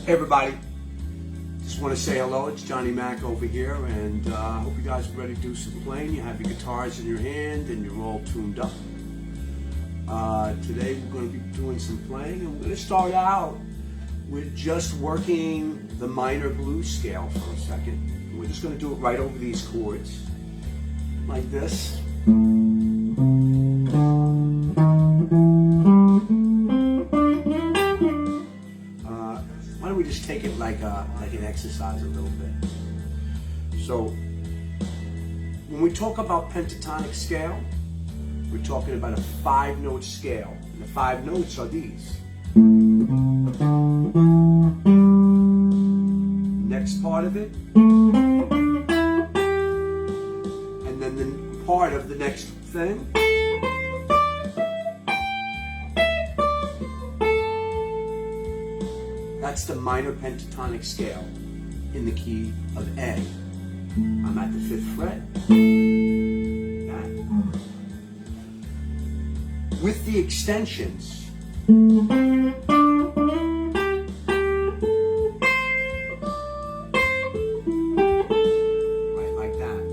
Hey everybody, just want to say hello. It's Johnny Mac over here, and I hope you guys are ready to do some playing. You have your guitars in your hand and you're all tuned up. Today we're going to be doing some playing, and we're going to start out with just working the minor blues scale for a second. We're just going to do it right over these chords, like this. Why don't we just take it like an exercise a little bit? So, when we talk about pentatonic scale, we're talking about a 5-note scale. And the 5 notes are these. Next part of it, and then the part of the next thing. That's the minor pentatonic scale in the key of A. I'm at the 5th fret. Okay. With the extensions, right like that.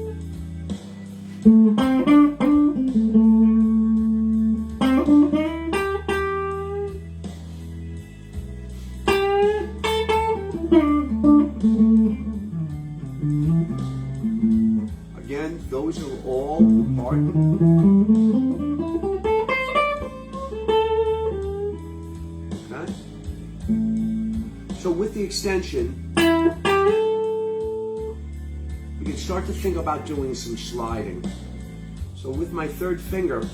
Again, those are all part. Okay? So with the extension, we can start to think about doing some sliding. So with my 3rd finger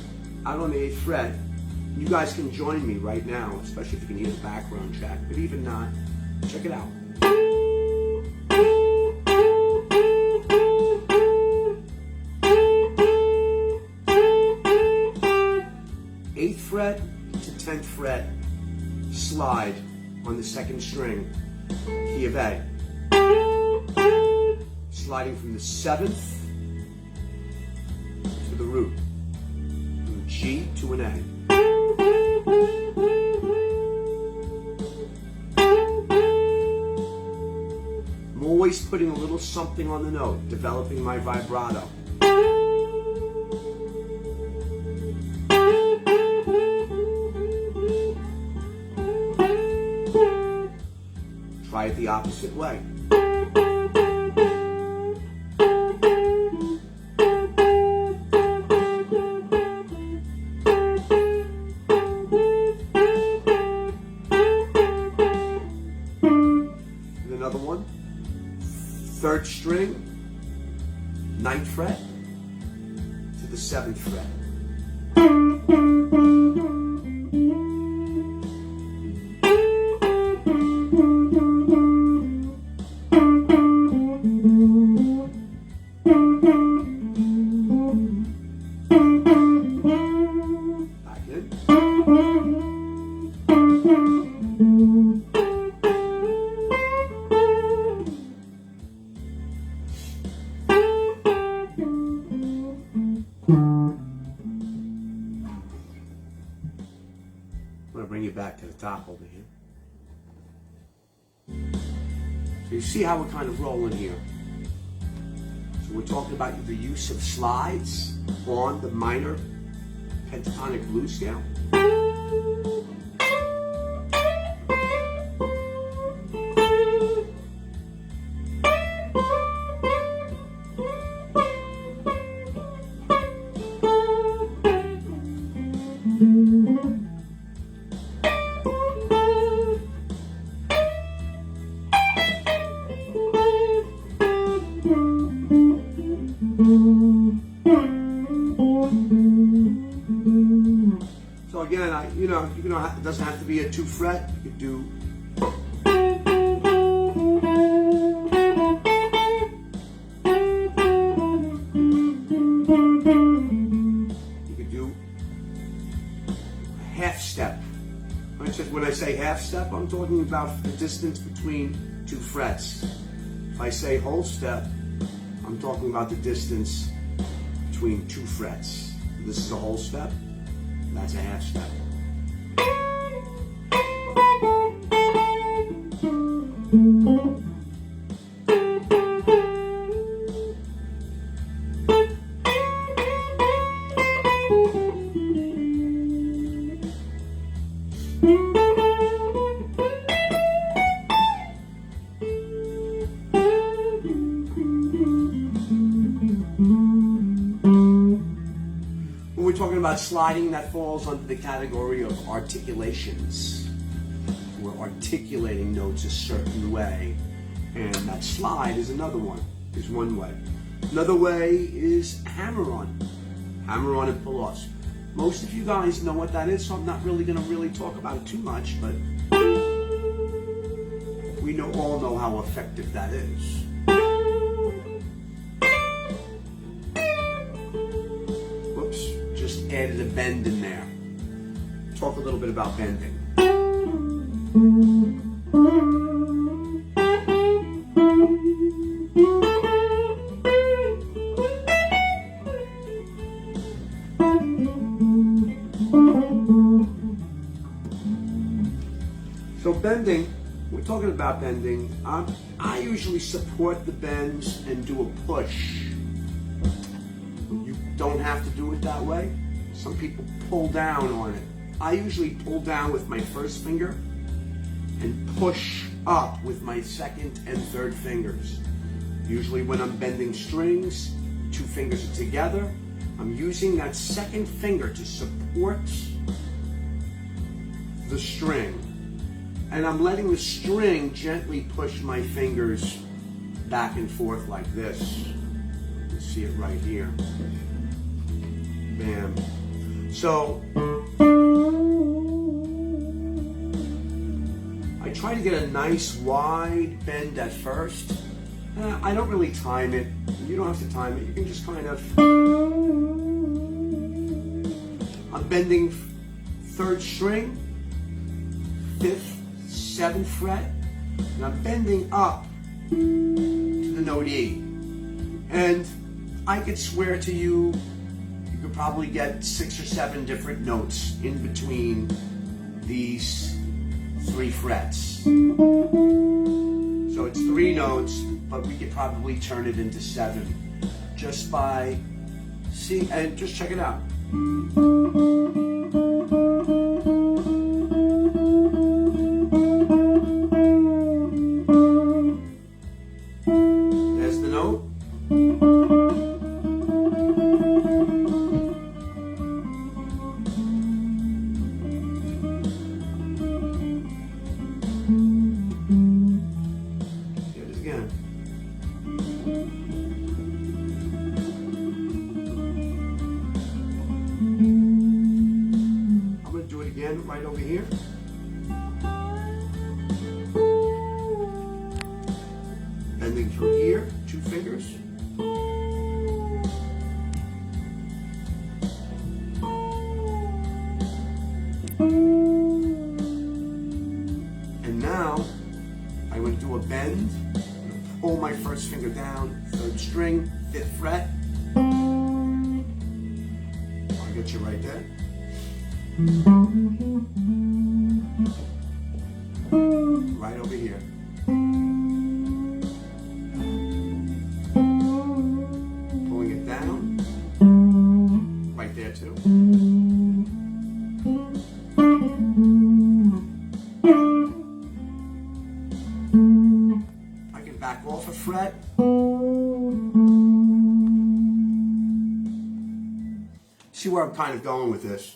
out on the 8th fret, you guys can join me right now, especially if you can hear the background track, but even not, check it out. 8th fret to 10th fret, slide on the 2nd string, key of A. Sliding from the 7th to the root, from G to an A. I'm always putting a little something on the note, developing my vibrato. Try it the opposite way. And another one. 3rd string, 9th fret to the 7th fret. I'm going to bring you back to the top over here. So you see how we're kind of rolling here. So we're talking about the use of slides on the minor pentatonic blues scale. So again, it doesn't have to be a 2 fret. You could do. You could do a half step. When I say half step, I'm talking about the distance between 2 frets. If I say whole step, I'm talking about the distance between 2 frets. This is a whole step. That's a half step. We're talking about sliding, that falls under the category of articulations. We're articulating notes a certain way, and that slide is another one, is one way. Another way is hammer-on and pull-offs. Most of you guys know what that is, so I'm not really going to talk about it too much, but we all know how effective that is. Added a bend in there. Talk a little bit about bending. So bending, we're talking about bending. I usually support the bends and do a push. You don't have to do it that way. Some people pull down on it. I usually pull down with my first finger and push up with my second and third fingers. Usually when I'm bending strings, 2 fingers are together. I'm using that second finger to support the string. And I'm letting the string gently push my fingers back and forth like this. You can see it right here. Bam. So, I try to get a nice wide bend at first. I don't really time it. You don't have to time it. You can just kind of... I'm bending 3rd string, 5th, 7th fret, and I'm bending up to the note E. And I could swear to you, you could probably get 6 or 7 different notes in between these 3 frets. So it's 3 notes, but we could probably turn it into 7 just by and just check it out. There's the note. Right over here. Bending through here, 2 fingers. And now I'm going to do a bend. I'm going to pull my first finger down, 3rd string, 5th fret. I'll get you right there. Right over here. Pulling it down. Right there too. I can back off a fret. See where I'm kind of going with this.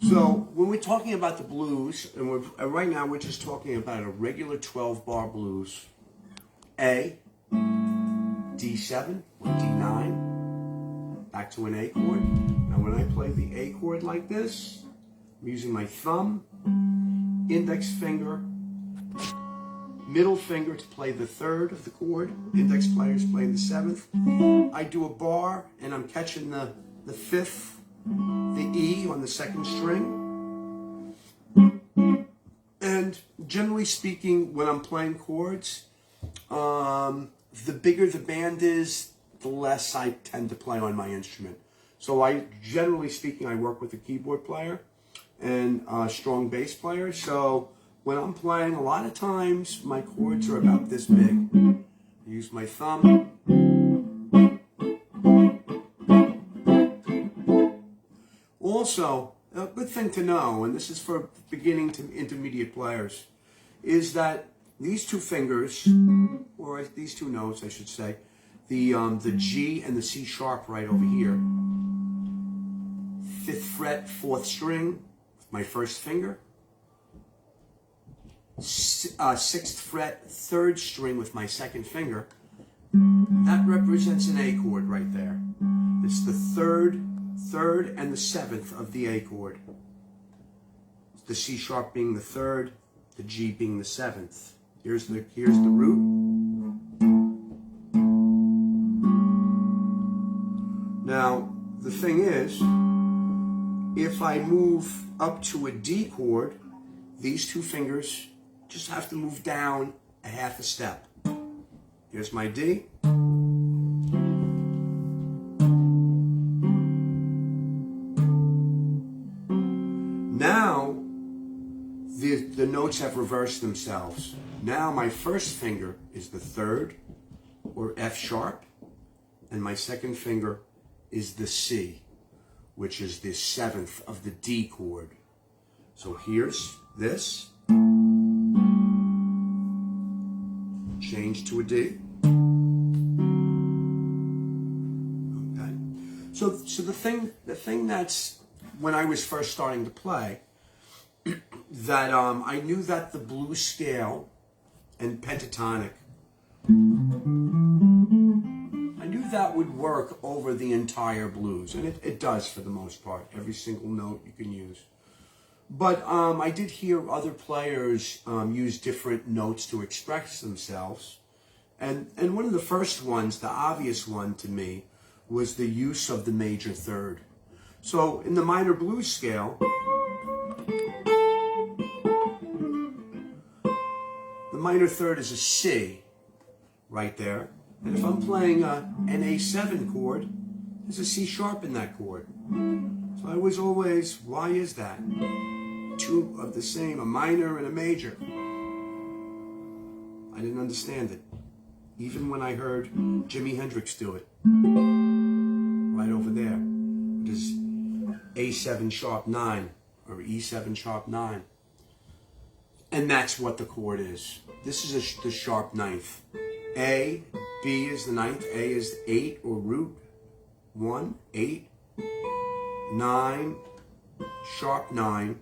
So when we're talking about the blues, and right now we're just talking about a regular 12-bar blues, A, D7 or D9, back to an A chord. Now when I play the A chord like this, I'm using my thumb, index finger, middle finger to play the 3rd of the chord. Index player's playing the 7th. I do a bar and I'm catching the 5th, the E on the 2nd string. And generally speaking, when I'm playing chords, the bigger the band is, the less I tend to play on my instrument. So generally speaking, I work with a keyboard player and a strong bass player. So when I'm playing, a lot of times my chords are about this big. I use my thumb. Also, a good thing to know, and this is for beginning to intermediate players, is that these two fingers, or these two notes, I should say, the G and the C sharp right over here, 5th fret, 4th string, my first finger, 6th fret, 3rd string with my 2nd finger, that represents an A chord right there. It's the third and the 7th of the A chord. The C sharp being the 3rd, the G being the 7th. Here's the root. Now, the thing is, if I move up to a D chord, these two fingers just have to move down a half a step. Here's my D. Now, the notes have reversed themselves. Now my first finger is the 3rd, or F sharp, and my 2nd finger is the C, which is the 7th of the D chord. So here's this. Change to a D. Okay. So the thing that's, when I was first starting to play, that I knew that the blues scale and pentatonic, I knew that would work over the entire blues, and it does for the most part. Every single note you can use. But I did hear other players use different notes to express themselves. And one of the first ones, the obvious one to me, was the use of the major 3rd. So in the minor blues scale, the minor 3rd is a C right there. And if I'm playing an A7 chord, there's a C sharp in that chord. So I was always, why is that? Two of the same, a minor and a major. I didn't understand it. Even when I heard Jimi Hendrix do it. Right over there. It is A7 sharp 9 or E7 sharp 9. And that's what the chord is. This is the sharp 9th. A, B is the 9th. A is 8 or root 1, 8, 9, sharp 9.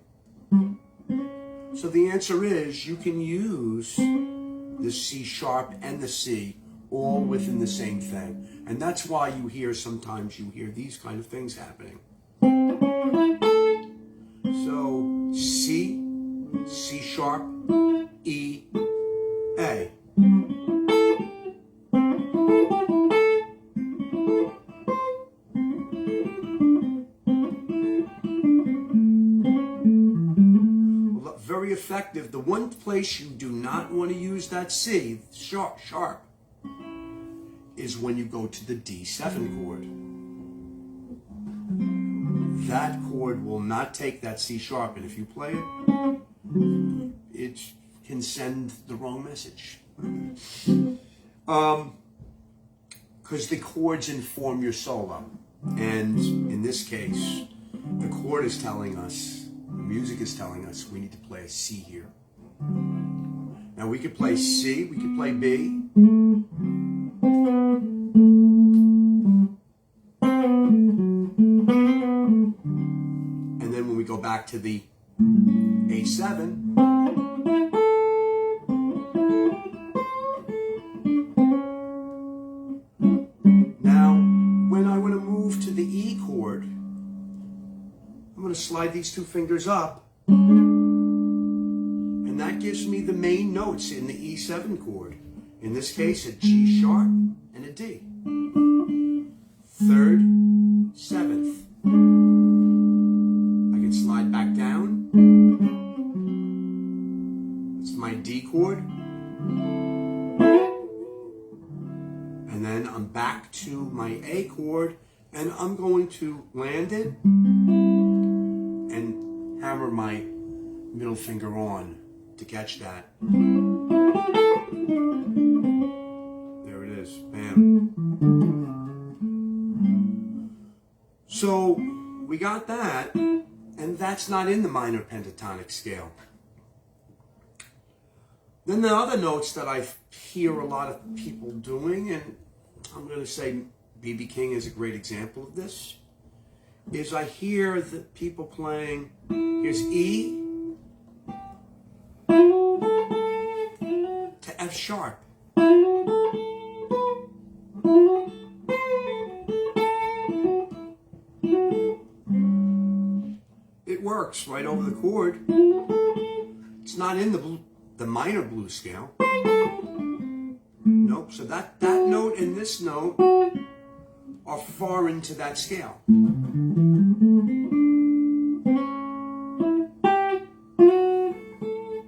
So the answer is you can use the C sharp and the C all within the same thing. And that's why you hear, sometimes you hear these kind of things happening. So C, C sharp, E, A. effective. The one place you do not want to use that C, sharp, is when you go to the D7 chord. That chord will not take that C sharp, and if you play it, it can send the wrong message. Because the chords inform your solo. And in this case, the chord is telling us, the music is telling us, we need to play a C here. Now we could play C, we could play B. And then when we go back to the A7, slide these two fingers up, and that gives me the main notes in the E7 chord. In this case, a G sharp and a D. 3rd, 7th. I can slide back down. It's my D chord. And then I'm back to my A chord, and I'm going to land it and hammer my middle finger on to catch that. There it is, bam. So we got that, and that's not in the minor pentatonic scale. Then the other notes that I hear a lot of people doing, and I'm going to say B.B. King is a great example of this, is I hear the people playing, here's E to F sharp. It works right over the chord. It's not in the minor blues scale. Nope, so that note and this note are far into that scale.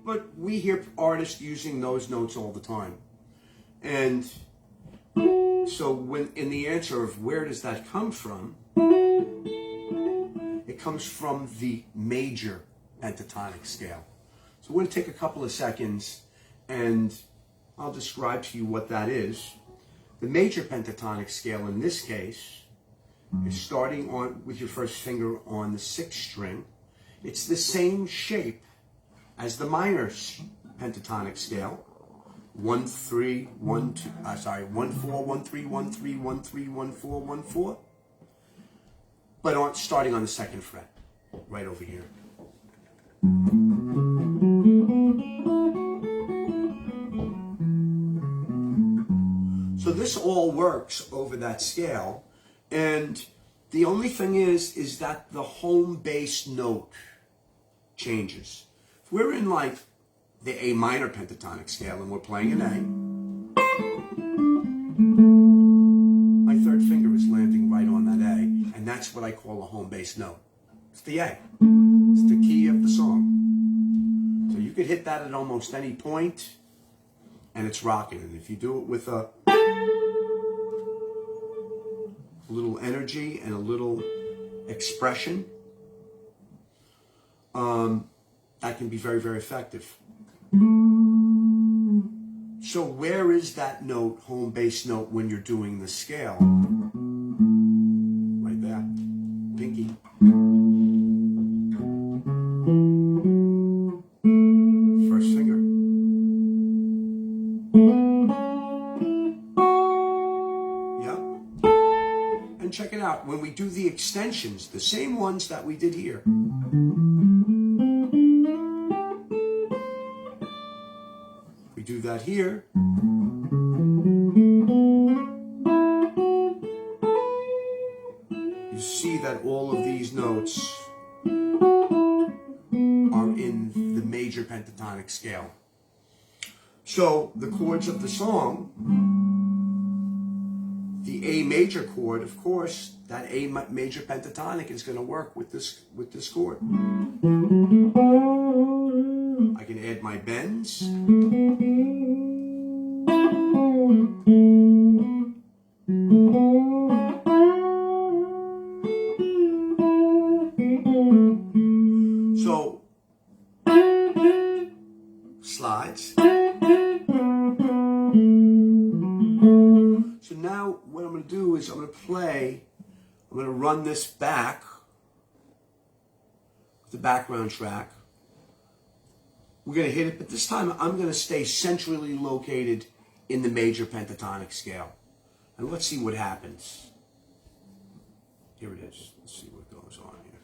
But we hear artists using those notes all the time. And so when in the answer of where does that come from, it comes from the major pentatonic scale. So we're going to take a couple of seconds and I'll describe to you what that is. The major pentatonic scale in this case is starting on with your first finger on the 6th string. It's the same shape as the minor pentatonic scale. 1 3 1 2 1 4 1 3 1 3 1 3 1 4 1 4. But starting on the 2nd fret, right over here. So this all works over that scale, and the only thing is that the home bass note changes. If we're in like the A minor pentatonic scale and we're playing an A, my 3rd finger is landing right on that A, and that's what I call a home bass note. It's the A. It's the key of the song. So you could hit that at almost any point, and it's rocking. And if you do it with a little energy and a little expression, that can be very, very effective. So where is that note, home bass note, when you're doing the scale? Right there, pinky. First finger. Check it out. When we do the extensions, the same ones that we did here. We do that here. You see that all of these notes are in the major pentatonic scale. So the chords of the song, the A major chord, of course, that A major pentatonic is going to work with this chord. I I can add my bends. So, slides. So now what I'm going to do is I'm going to run this back, the background track. We're going to hit it, but this time I'm going to stay centrally located in the major pentatonic scale. And let's see what happens. Here it is. Let's see what goes on here.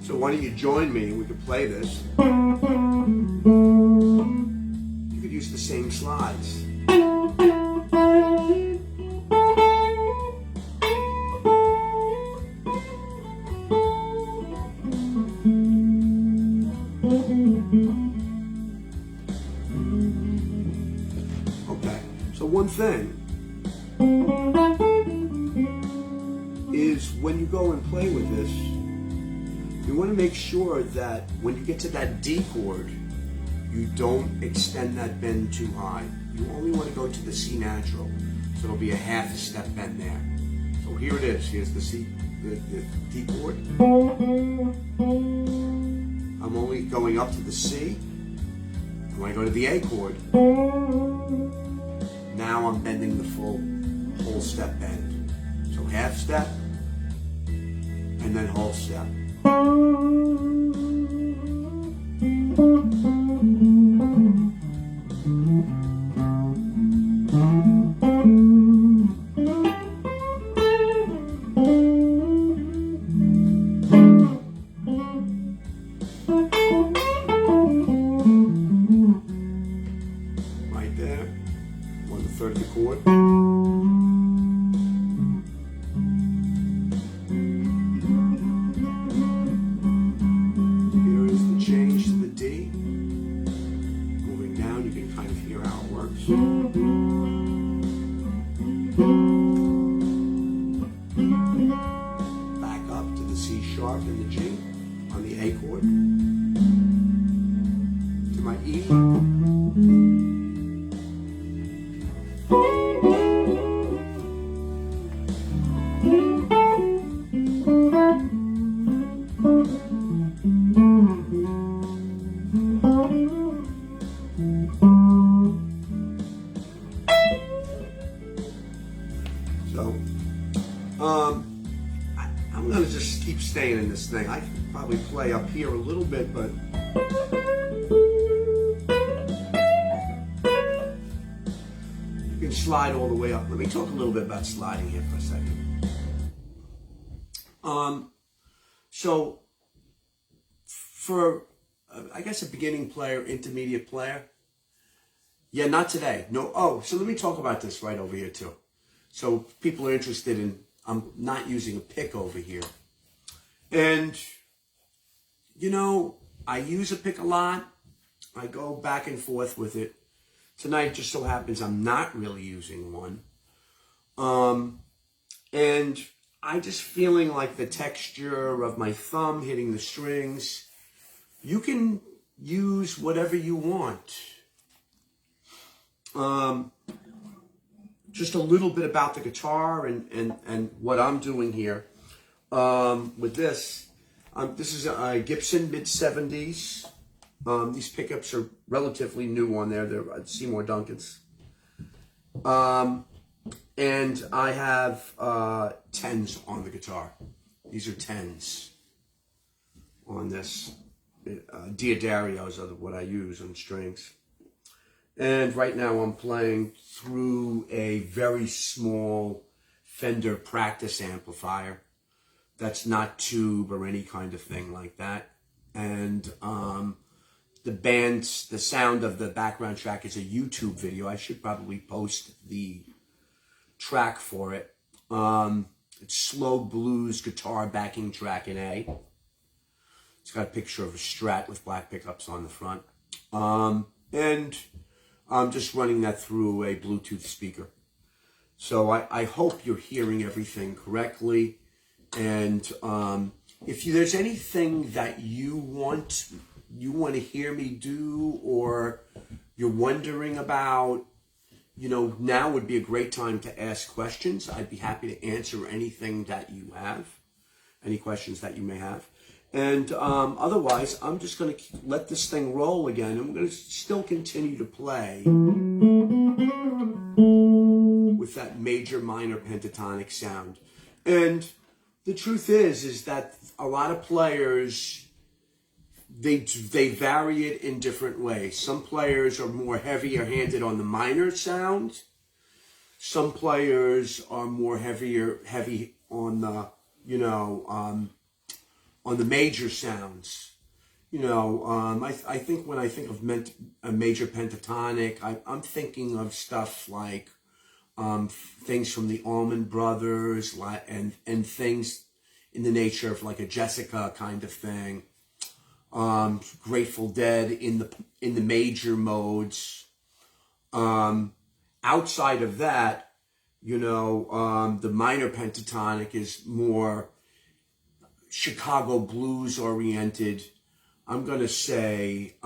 So why don't you join me? We could play this. You could use the same slides. Okay, so one thing is when you go and play with this, you want to make sure that when you get to that D chord, you don't extend that bend too high. You only want to go to the C natural, so it'll be a half a step bend there. So here it is. Here's the C, the D chord. I'm only going up to the C. And when I go to the A chord, now I'm bending the whole step bend. So half step, and then whole step. Right there, 1/3 of the chord. Back up to the C sharp and the G on the A chord, to my E, I'm going to just keep staying in this thing. I could probably play up here a little bit, but you can slide all the way up. Let me talk a little bit about sliding here for a second. So for, I guess, a beginning player, intermediate player, yeah, not today. No. Oh, so let me talk about this right over here too. So people are interested in, I'm not using a pick over here. And, you know, I use a pick a lot. I go back and forth with it. Tonight just so happens I'm not really using one. And I just feeling like the texture of my thumb hitting the strings. You can use whatever you want. Just a little bit about the guitar and what I'm doing here. With this, this is a Gibson mid-70s. These pickups are relatively new on there. They're Seymour Duncan's. And I have 10s on the guitar. These are 10s on this. Diodarios are what I use on strings. And right now I'm playing through a very small Fender practice amplifier. That's not tube or any kind of thing like that. And the sound of the background track is a YouTube video. I should probably post the track for it. It's slow blues guitar backing track in A. It's got a picture of a Strat with black pickups on the front. And I'm just running that through a Bluetooth speaker. So I hope you're hearing everything correctly. And if there's anything that you want to hear me do, or you're wondering about, now would be a great time to ask questions. I'd be happy to answer anything that you have, any questions that you may have. And otherwise, I'm just going to let this thing roll again. I'm going to still continue to play with that major minor pentatonic sound. And the truth is that a lot of players, they vary it in different ways. Some players are more heavier handed on the minor sound. Some players are more heavy on the, on the major sounds. I think when I think of a major pentatonic, I'm thinking of stuff like things from the Allman Brothers and things in the nature of like a Jessica kind of thing. Grateful Dead in the major modes. Outside of that, the minor pentatonic is more Chicago blues oriented. I'm gonna say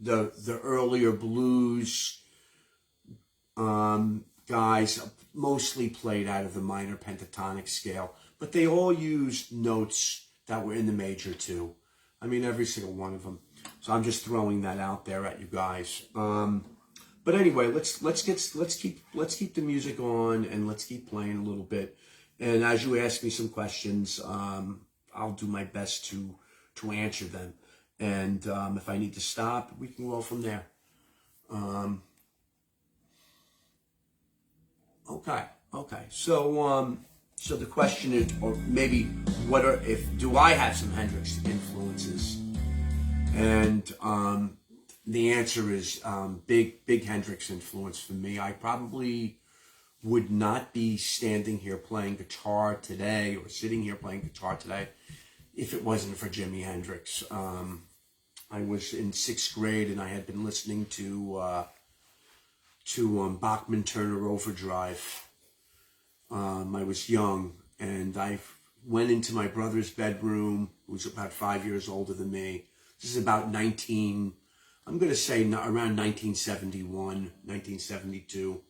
the earlier blues guys mostly played out of the minor pentatonic scale, but they all used notes that were in the major too. I mean, every single one of them. So I'm just throwing that out there at you guys. But anyway, let's keep the music on, and let's keep playing a little bit. And as you ask me some questions, I'll do my best to answer them. And if I need to stop, we can roll from there. Okay. So the question is, or maybe do I have some Hendrix influences? And the answer is big Hendrix influence for me. I probably would not be standing here playing guitar today, or sitting here playing guitar today, if it wasn't for Jimi Hendrix. I was in 6th grade, and I had been listening to Bachman Turner Overdrive. I was young, and I went into my brother's bedroom, who was about 5 years older than me. This is about around 1971, 1972.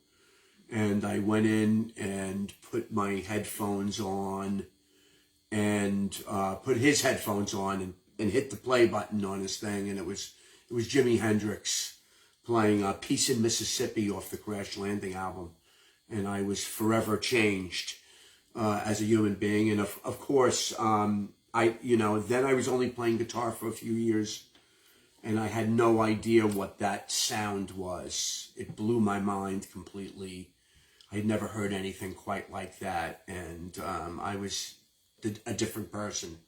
And I went in and put my headphones on, and put his headphones on, and hit the play button on his thing, and it was Jimi Hendrix playing Peace in Mississippi off the Crash Landing album, and I was forever changed as a human being. And of course, then I was only playing guitar for a few years, and I had no idea what that sound was. It blew my mind completely. I had never heard anything quite like that, and I was a different person.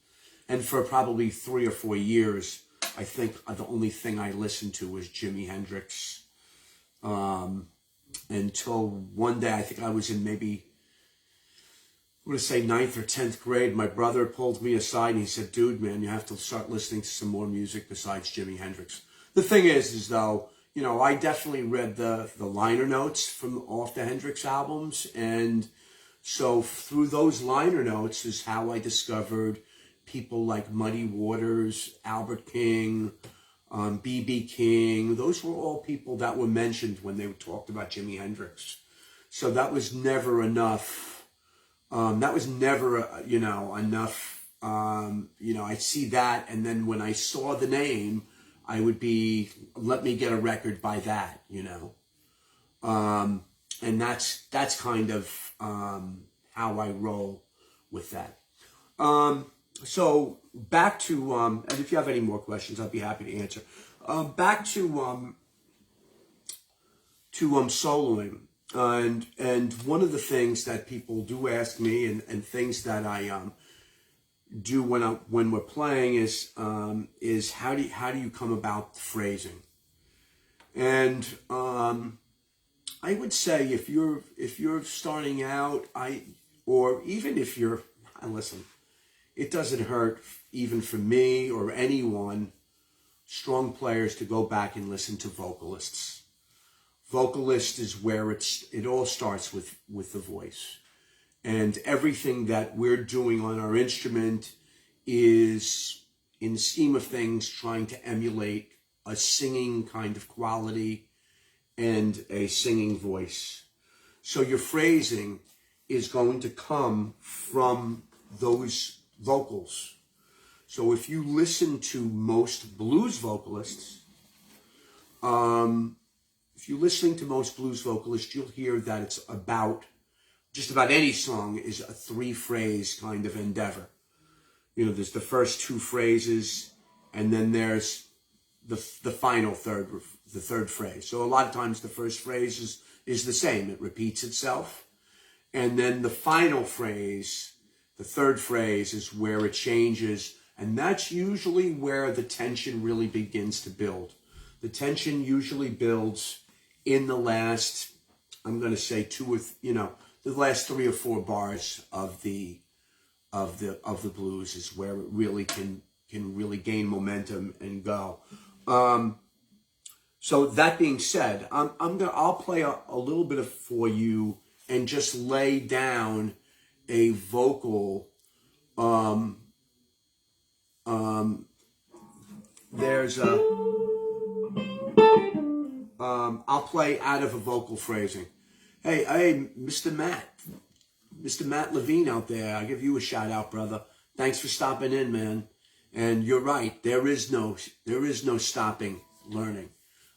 And for probably 3 or 4 years, I think the only thing I listened to was Jimi Hendrix. Until one day, I think I was in maybe, I'm going to say 9th or 10th grade, my brother pulled me aside and he said, "Dude, man, you have to start listening to some more music besides Jimi Hendrix." The thing is though, you know, I definitely read the liner notes from off the Hendrix albums, and so through those liner notes is how I discovered people like Muddy Waters, Albert King, B.B. King. Those were all people that were mentioned when they talked about Jimi Hendrix. So that was never enough. That was never, you know, enough. You know, I see that, and then when I saw the name, I would be, let me get a record by that, you know. And that's kind of how I roll with that. So back to, and if you have any more questions, I'll be happy to answer. Back to soloing. And one of the things that people do ask me, and things that I do when we're playing is how do you come about the phrasing? And I would say if you're starting out, or even if you're, listen, it doesn't hurt even for me or anyone, strong players, to go back and listen to vocalists. Vocalist is where it all starts with the voice. And everything that we're doing on our instrument is, in the scheme of things, trying to emulate a singing kind of quality and a singing voice. So your phrasing is going to come from those vocals. So if you listen to most blues vocalists, you'll hear that it's about, just about any song is a 3-phrase kind of endeavor. You know, there's the first 2 phrases, and then there's the final third phrase. So a lot of times the first phrase is the same. It repeats itself. And then the final phrase, the third phrase, is where it changes. And that's usually where the tension really begins to build. The tension usually builds in the last, I'm going to say the last 3 or 4 bars of the blues is where it really can really gain momentum and go. So that being said, I'll play a little bit for you and just lay down a vocal. There's a. I'll play out of a vocal phrasing. Hey, Mr. Matt Levine out there, I give you a shout out, brother. Thanks for stopping in, man. And you're right, there is no stopping learning.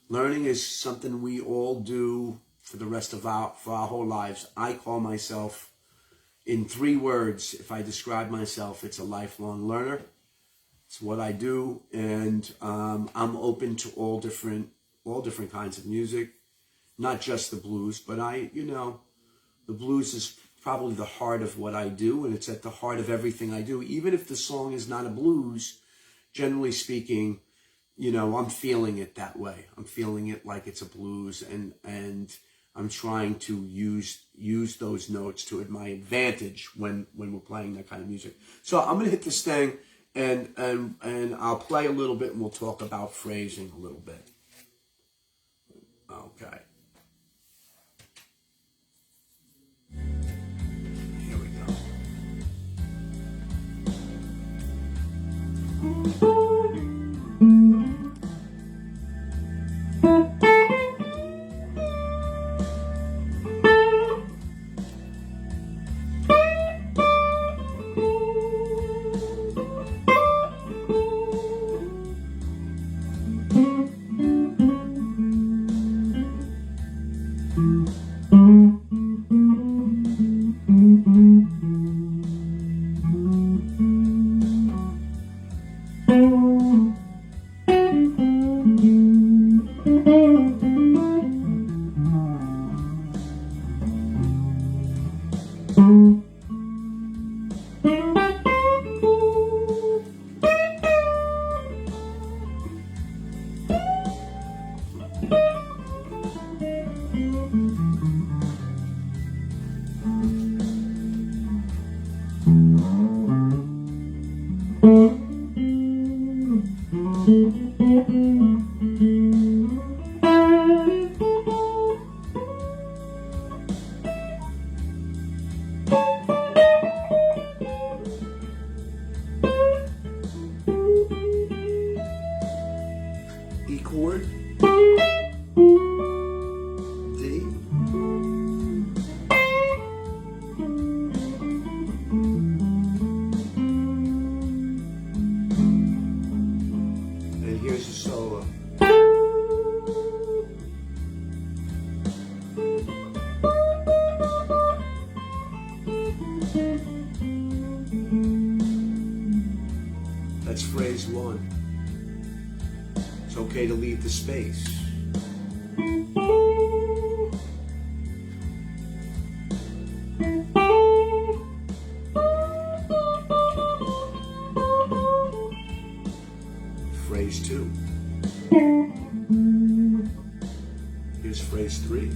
Learning is something we all do for the rest of our whole lives. I call myself, in 3 words, if I describe myself, it's a lifelong learner. It's what I do, and I'm open to all different kinds of music, not just the blues, but the blues is probably the heart of what I do, and it's at the heart of everything I do. Even if the song is not a blues, generally speaking, I'm feeling it that way. I'm feeling it like it's a blues, and I'm trying to use those notes to my advantage when we're playing that kind of music. So I'm gonna hit this thing, and I'll play a little bit, and we'll talk about phrasing a little bit. Okay. Here we go. That's phrase 1. It's okay to leave the space. Phrase 2. Here's phrase 3.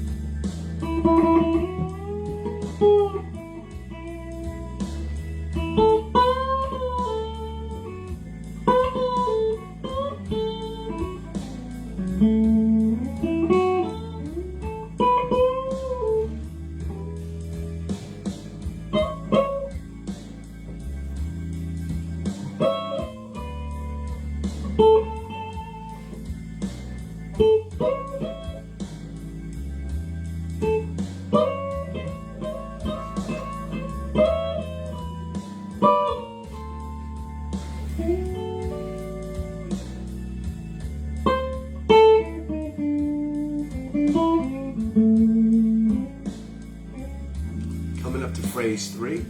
Coming up to phrase 3.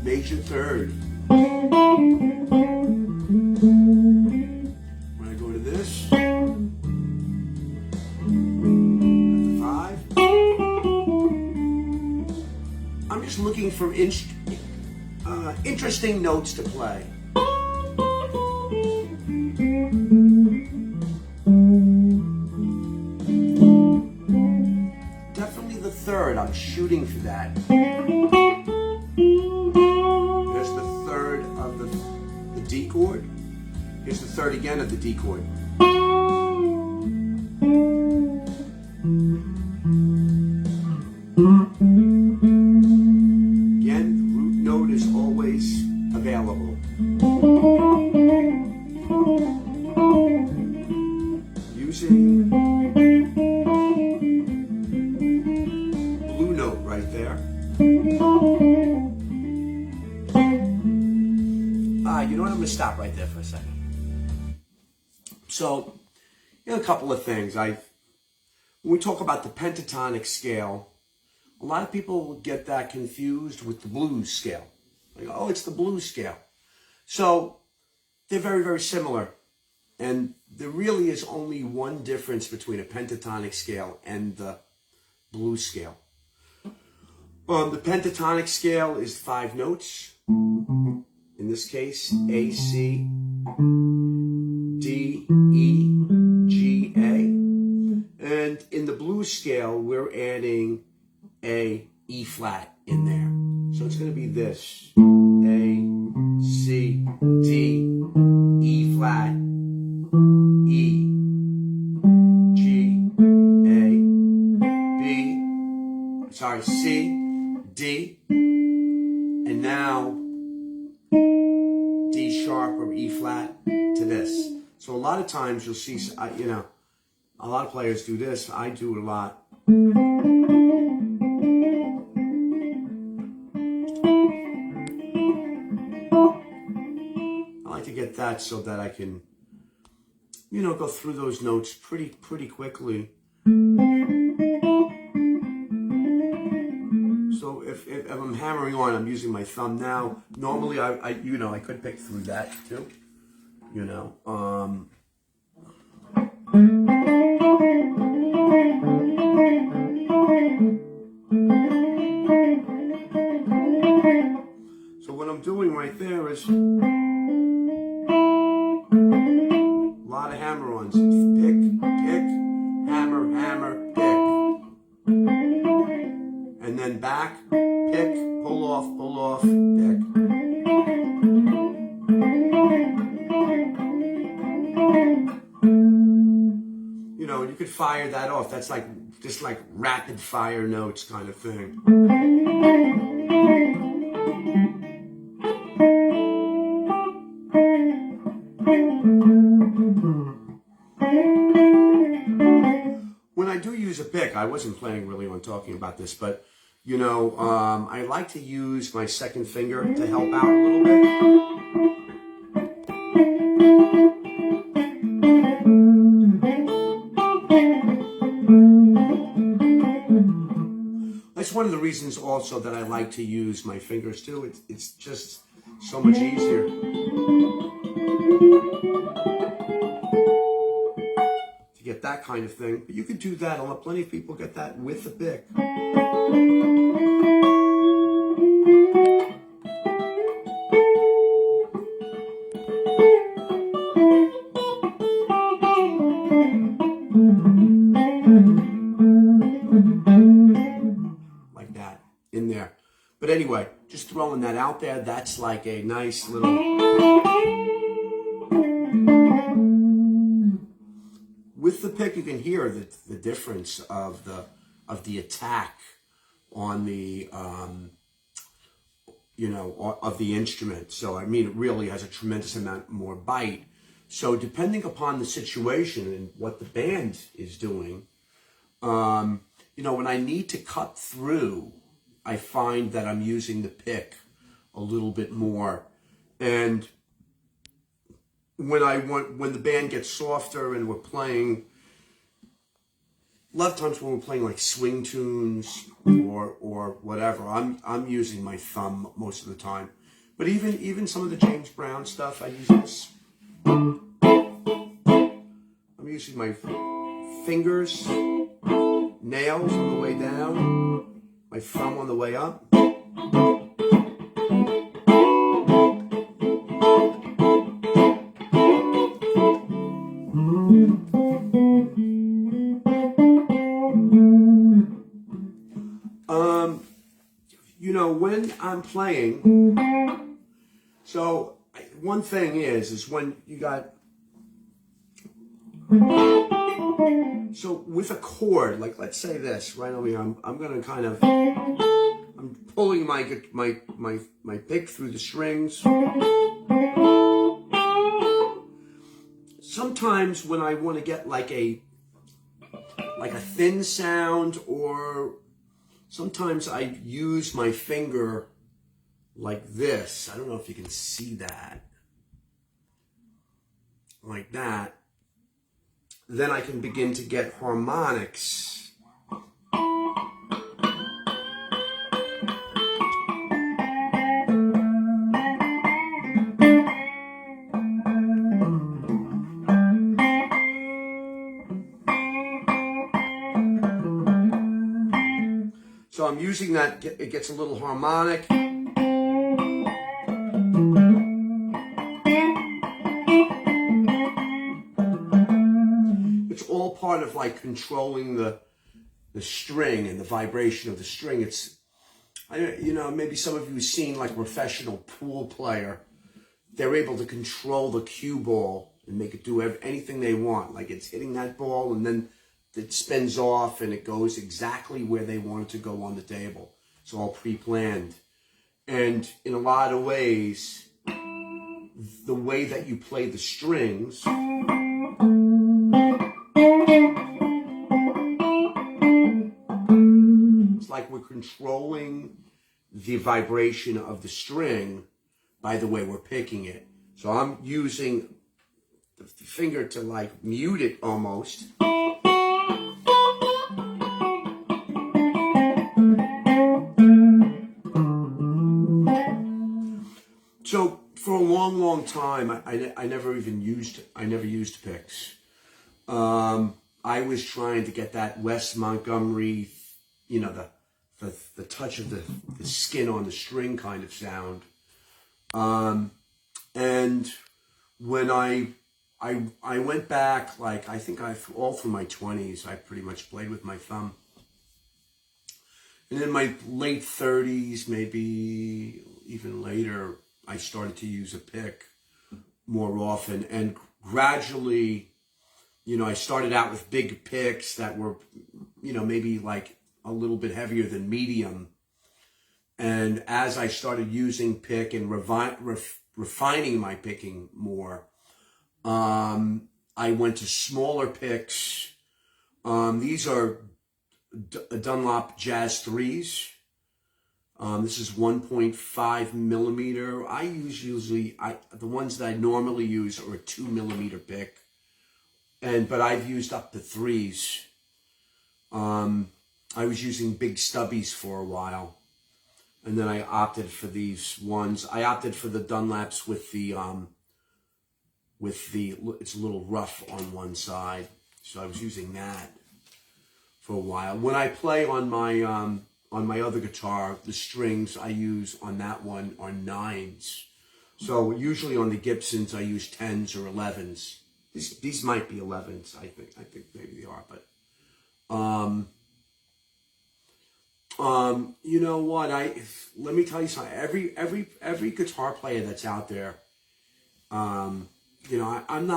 Major third. When I go to this, at the 5, I'm just looking for interesting notes to play. Definitely the 3rd, I'm shooting for that. There's the 3rd of the D chord. Here's the 3rd again of the D chord. Again, the root note is always available. Using blue note right there. You know what? I'm going to stop right there for a second. So, a couple of things. When we talk about the pentatonic scale, a lot of people get that confused with the blues scale. They go, oh, it's the blues scale. So, they're very, very similar. And there really is only one difference between a pentatonic scale and the blues scale. The pentatonic scale is 5 notes. In this case, A, C, D, E, G, A. And in the blues scale, we're adding a E flat in there. So it's going to be this. A, C, D, E flat, E, G, A, B, sorry, C, D, and now D sharp or E flat to this. So a lot of times you'll see, a lot of players do this. I do it a lot. I like to get that so that I can, go through those notes pretty quickly. So if I'm hammering on, I'm using my thumb now. Normally, I could pick through that too. So what I'm doing right there is a lot of hammer-ons. Pick, hammer, hammer, pick. then back, pick, pull off, pick. You know, you could fire that off. That's like, just like rapid fire notes kind of thing. When I do use a pick, I wasn't planning really on talking about this, but you know, I like to use my second finger to help out a little bit. That's one of the reasons also that I like to use my fingers too. It's just so much easier. To get that kind of thing. But you could do that. I'll let plenty of people get that with the pick. Like that. In there. But anyway, just throwing that out there. That's like a nice little... With the pick, you can hear the difference of the attack on the you know, of the instrument. So I mean, it really has a tremendous amount more bite. So depending upon the situation and what the band is doing, you know, when I need to cut through, I find that I'm using the pick a little bit more. And when the band gets softer and we're playing, a lot of times when we're playing like swing tunes or whatever, I'm using my thumb most of the time. But even some of the James Brown stuff, I use this. I'm using my fingers, nails on the way down, my thumb on the way up. You know, when I'm playing, so one thing is when you got, so with a chord, like let's say this, right over here, I'm going to kind of, I'm pulling my pick through the strings. Sometimes when I want to get like a thin sound, or sometimes I use my finger like this. I don't know if you can see that. Like that. Then I can begin to get harmonics. So I'm using that, it gets a little harmonic. It's all part of like controlling the string and the vibration of the string. It's, you know, maybe some of you have seen like a professional pool player. They're able to control the cue ball and make it do anything they want. Like it's hitting that ball and then it spins off and it goes exactly where they want it to go on the table. It's all pre-planned. And in a lot of ways, the way that you play the strings it's like we're controlling the vibration of the string by the way we're picking it. So I'm using the finger to like mute it almost. So for a long time, I never used picks. I was trying to get that Wes Montgomery, you know, the touch of the skin on the string kind of sound. And when I went back, like I think all through my 20s, I pretty much played with my thumb. And in my late 30s, maybe even later, I started to use a pick more often. And gradually, you know, I started out with big picks that were, you know, maybe like a little bit heavier than medium. And as I started using pick and refining my picking more, I went to smaller picks. These are Dunlop Jazz 3s. This is 1.5 millimeter. I use the ones that I normally use are a 2 millimeter pick, but I've used up to 3s. I was using big stubbies for a while, and then I opted for these ones. I opted for the Dunlops with the it's a little rough on one side, so I was using that for a while. When I play on my other guitar, the strings I use on that one are 9s. So usually on the Gibsons I use 10s or 11s. These might be 11s. I think maybe they are, but you know what? Let me tell you something. Every guitar player that's out there, you know, I'm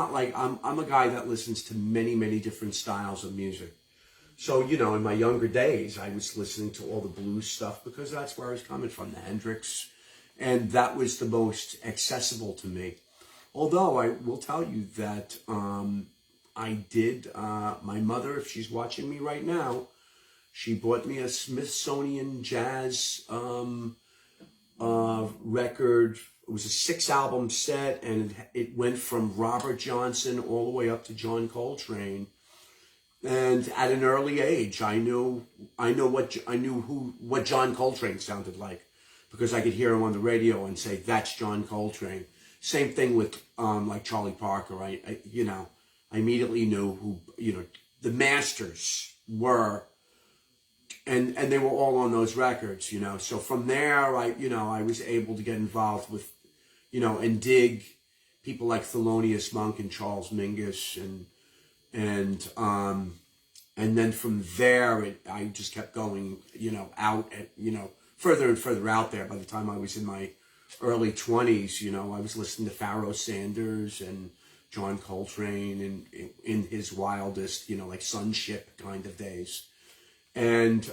a guy that listens to many different styles of music. So, you know, in my younger days, I was listening to all the blues stuff because that's where I was coming from, the Hendrix, and that was the most accessible to me. Although I will tell you that I did, my mother, if she's watching me right now, she bought me a Smithsonian Jazz record. It was a 6-album set, and it went from Robert Johnson all the way up to John Coltrane. And at an early age, I knew what John Coltrane sounded like, because I could hear him on the radio and say, that's John Coltrane. Same thing with like Charlie Parker. I immediately knew who, you know, the masters were, and they were all on those records, you know. So from there, I was able to get involved with, you know, and dig people like Thelonious Monk and Charles Mingus, and then from there, I just kept going, you know, out at, you know, further and further out there. By the time I was in my early 20s, you know, I was listening to Pharoah Sanders and John Coltrane and in his wildest, you know, like Sunship kind of days. And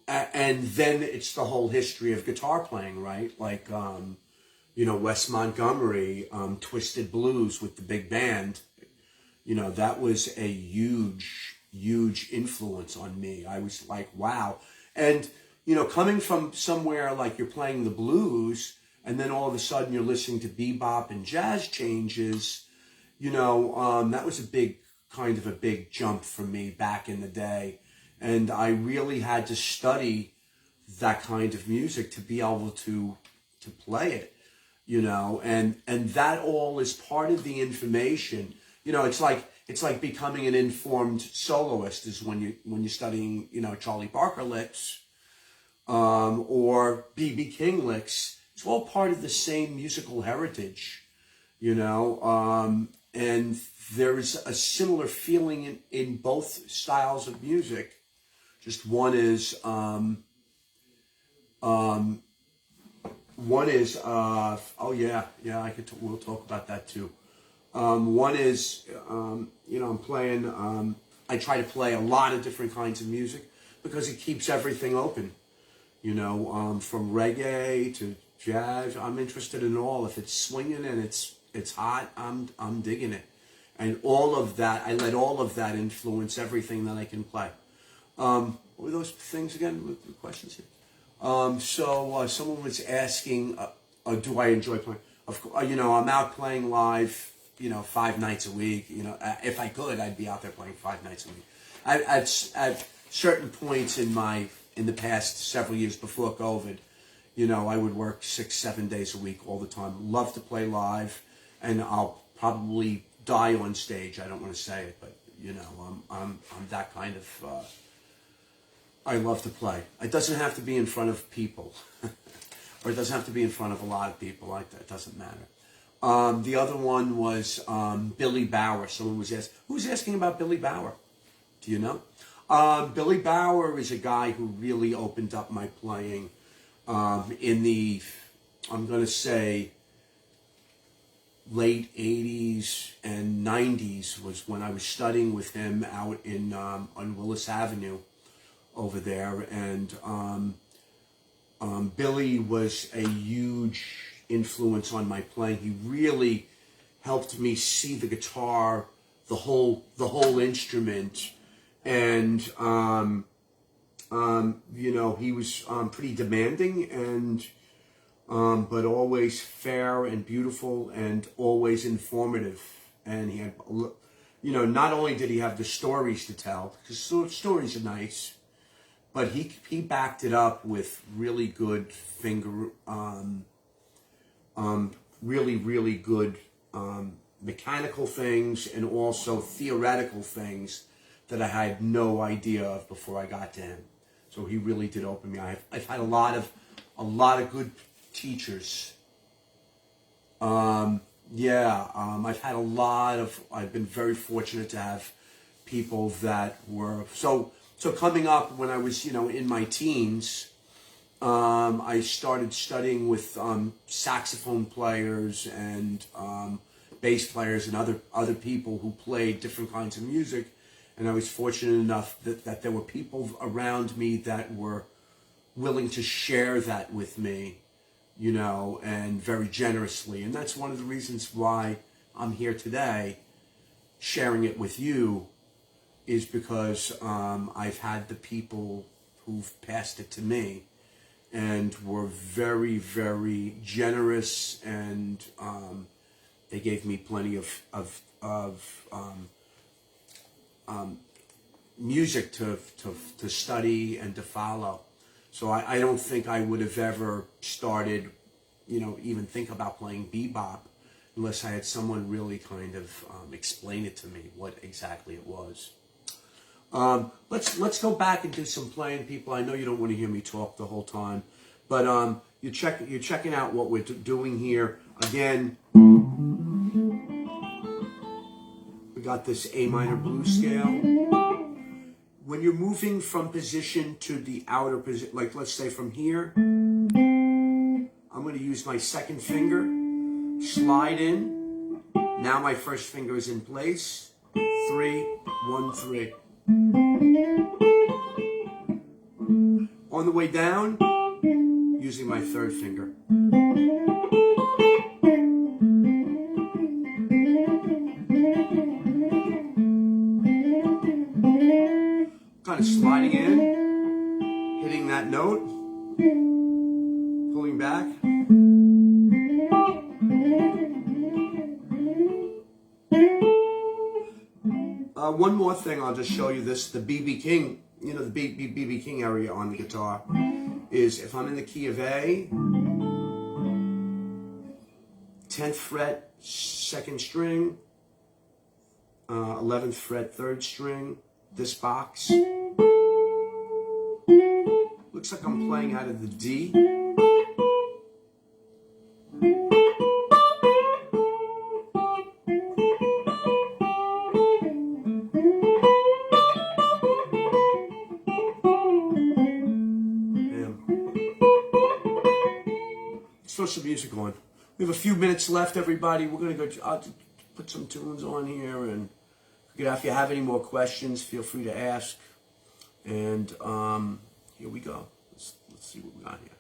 then it's the whole history of guitar playing, right? Like, you know, Wes Montgomery, Twisted Blues with the big band. You know, that was a huge influence on me. I was like, wow. And, you know, coming from somewhere like you're playing the blues, and then all of a sudden you're listening to bebop and jazz changes, you know, that was a big jump for me back in the day. And I really had to study that kind of music to be able to play it, you know, and that all is part of the information. You know, it's like becoming an informed soloist is when you're studying, you know, Charlie Parker licks, or B.B. King licks. It's all part of the same musical heritage, you know, and there's a similar feeling in both styles of music. Just one is oh yeah, we'll talk about that too. One is, you know, I'm playing, I try to play a lot of different kinds of music because it keeps everything open, you know, from reggae to jazz. I'm interested in all. If it's swinging and it's hot, I'm digging it. And all of that, I let all of that influence everything that I can play. What were those things again, with the questions here? So someone was asking, do I enjoy playing? Of course, you know, I'm out playing live, you know, 5 nights a week. You know, if I could, I'd be out there playing 5 nights a week. At certain points in the past several years before COVID, you know, I would work 6-7 days a week all the time. Love to play live, and I'll probably die on stage. I don't want to say it, but you know, I'm that kind of. I love to play. It doesn't have to be in front of people, or it doesn't have to be in front of a lot of people. Like that, it doesn't matter. The other one was Billy Bauer. Someone was asking, who's asking about Billy Bauer? Do you know? Billy Bauer is a guy who really opened up my playing in the, I'm going to say, late 80s and 90s was when I was studying with him out in on Willis Avenue over there. And Billy was a huge influence on my playing. He really helped me see the guitar, the whole instrument. And you know, he was pretty demanding, and but always fair and beautiful and always informative. And he had, you know, not only did he have the stories to tell, because stories are nice, but he backed it up with really good really good mechanical things, and also theoretical things that I had no idea of before I got to him. So he really did open me. I've had a lot of good teachers. I've had I've been very fortunate to have people that were, so coming up when I was, you know, in my teens, I started studying with saxophone players and bass players and other people who played different kinds of music. And I was fortunate enough that there were people around me that were willing to share that with me, you know, and very generously. And that's one of the reasons why I'm here today sharing it with you, is because I've had the people who've passed it to me and were very, very generous, and they gave me plenty of music to study and to follow. So I don't think I would have ever started, you know, even think about playing bebop unless I had someone really kind of explain it to me what exactly it was. Let's go back and do some playing, people. I know you don't want to hear me talk the whole time, but you're checking out what we're doing here. Again, we got this A minor blues scale. When you're moving from position to the outer position, like let's say from here, I'm going to use my second finger, slide in. Now my first finger is in place. 3, 1, 3. On the way down, using my third finger. Kind of sliding in, hitting that note, pulling back. One more thing, I'll just show you this. The B.B. King, you know, the B.B. King area on the guitar is, if I'm in the key of A, 10th fret, 2nd string, 11th fret, 3rd string, this box. Looks like I'm playing out of the D. Throw some music on. We have a few minutes left, everybody. We're going to go, I'll put some tunes on here, and if you have any more questions, feel free to ask. And here we go. Let's see what we got here.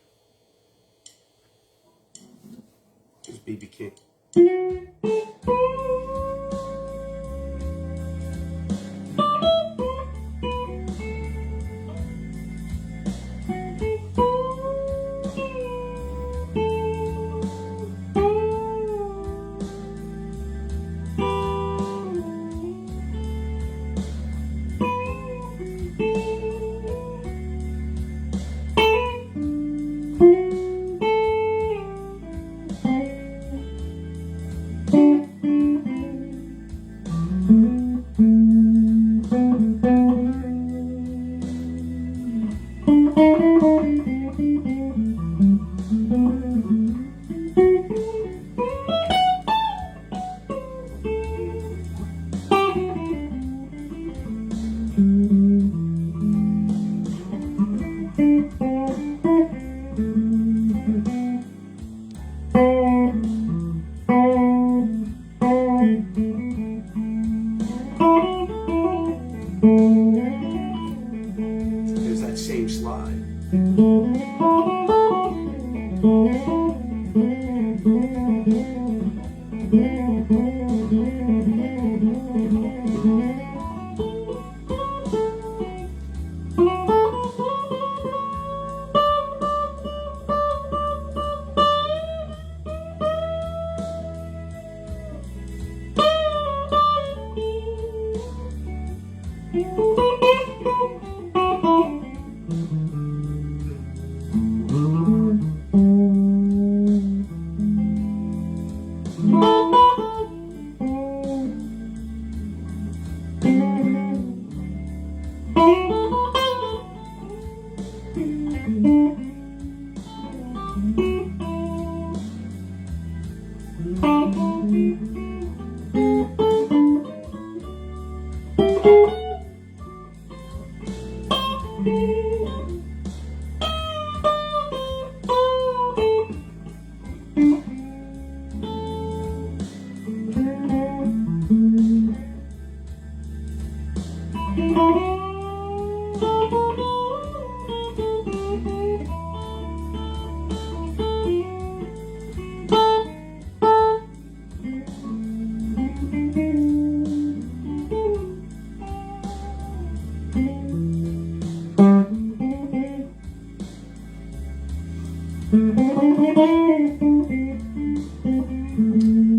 Here's B.B. King. There's that same slide.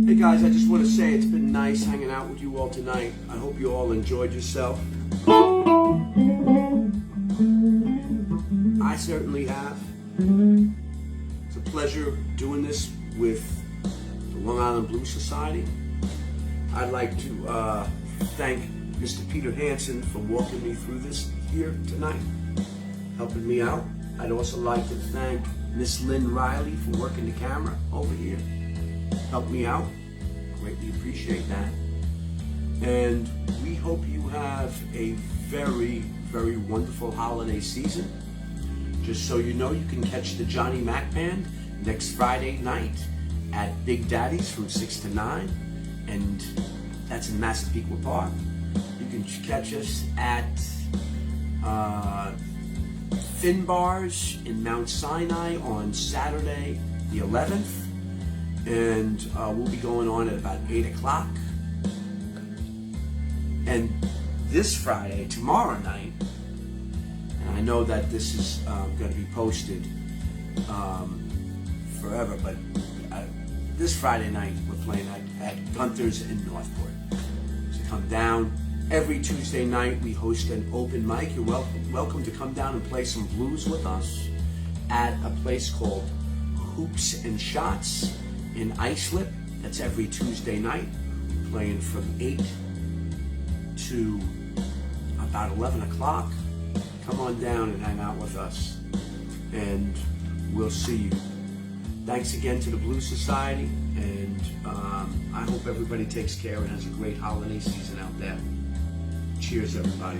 Hey guys, I just want to say it's been nice hanging out with you all tonight. I hope you all enjoyed yourself. I certainly have. It's a pleasure doing this with the Long Island Blues Society. I'd like to thank Mr. Peter Hansen for walking me through this here tonight, helping me out. I'd also like to thank Miss Lynn Riley for working the camera over here. Helped me out. Greatly appreciate that. And we hope you have a very, very wonderful holiday season. Just so you know, you can catch the Johnny Mac Band next Friday night at Big Daddy's from 6 to 9. And that's in Massapequa Park. You can catch us at Finn Bars in Mount Sinai on Saturday the 11th. And we'll be going on at about 8 o'clock. And this Friday, tomorrow night, and I know that this is going to be posted forever, but this Friday night we're playing at Gunther's in Northport. So come down. Every Tuesday night we host an open mic. You're welcome to come down and play some blues with us at a place called Hoops and Shots in Islip. That's every Tuesday night, playing from 8 to about 11 o'clock. Come on down and hang out with us, and we'll see you. Thanks again to the Blues Society, and I hope everybody takes care and has a great holiday season out there. Cheers, everybody.